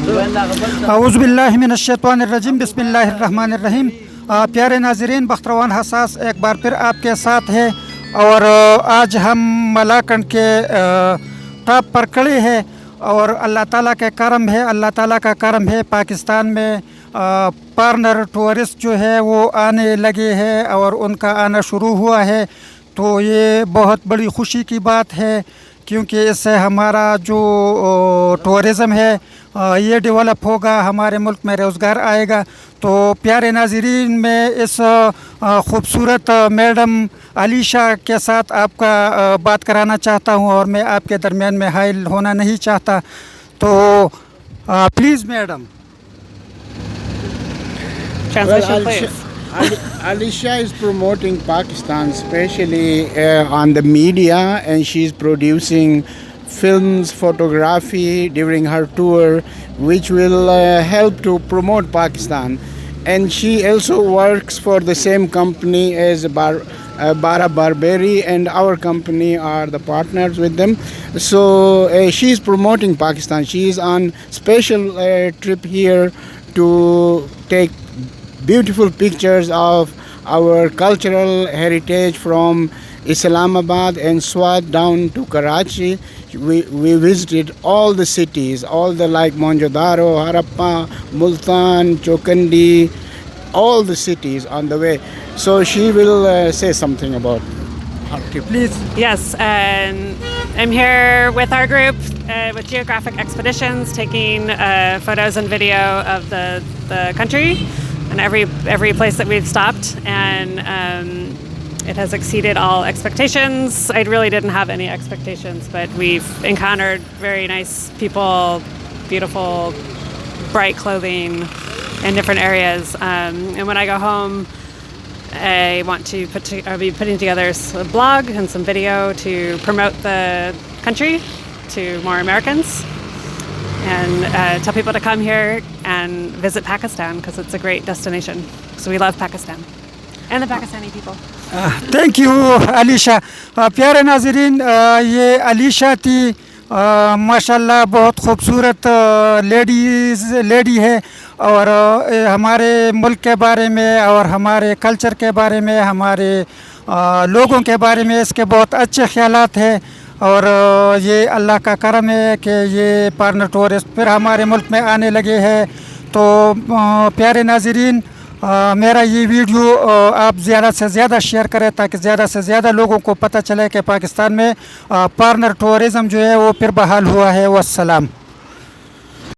औज़ुबिल्लाहि मिनश्शैतानिर्रजीम बिस्मिल्लाहिर्रहमानिर्रहीम। प्यारे नाज़रीन, बख्तरवान हसास एक बार फिर आपके साथ है और आज हम मलाकंड के टॉप पर खड़े हैं और अल्लाह ताला के करम है, अल्लाह ताला का करम है। पाकिस्तान में पार्टनर टूरिस्ट जो है वो आने लगे हैं और उनका आना शुरू हुआ है, तो ये बहुत बड़ी खुशी की बात है क्योंकि इससे हमारा जो टूरिज़म है ये डेवलप होगा, हमारे मुल्क में रोज़गार आएगा। तो प्यारे नाज़रीन, मैं इस ख़ूबसूरत मैडम अलीशा के साथ आपका बात कराना चाहता हूं और मैं आपके दरमियान में हाइल होना नहीं चाहता, तो please madam. Translation, please. Alysa is promoting Pakistan, especially on the media, and she's producing films, photography during her tour, which will help to promote Pakistan. And she also works for the same company as Bara Barberi, and our company are the partners with them. So she's promoting Pakistan. She is on special trip here to take beautiful pictures of our cultural heritage from Islamabad and Swat down to Karachi. We visited all the cities, all the like Mohenjo-daro, Harappa, Multan, Chokandi, all the cities on the way. So she will say something about her trip. Please. Yes, and I'm here with our group with Geographic Expeditions, taking photos and video of the country and every place that we've stopped, and it has exceeded all expectations. I really didn't have any expectations, but we've encountered very nice people, beautiful, bright clothing in different areas. And when I go home, I want to I'll be putting together a blog and some video to promote the country to more Americans, and tell people to come here and visit Pakistan because it's a great destination. So we love Pakistan and the Pakistani people. Thank you Alisha. प्यारे नाज़रीन, ये अलीशा थी, माशाल्लाह बहुत ख़ूबसूरत lady है और हमारे मुल्क के बारे में और हमारे कल्चर के बारे में, हमारे लोगों के बारे में इसके बहुत अच्छे ख़यालात हैं। और ये अल्लाह का करम है कि ये पार्टनर टूरिस्ट फिर हमारे मुल्क में आने लगे हैं। तो प्यारे नाज़रीन, मेरा ये वीडियो आप ज़्यादा से ज़्यादा शेयर करें ताकि ज़्यादा से ज़्यादा लोगों को पता चले कि पाकिस्तान में पार्टनर टूरिज़म जो है वो फिर बहाल हुआ है। वस्सलाम।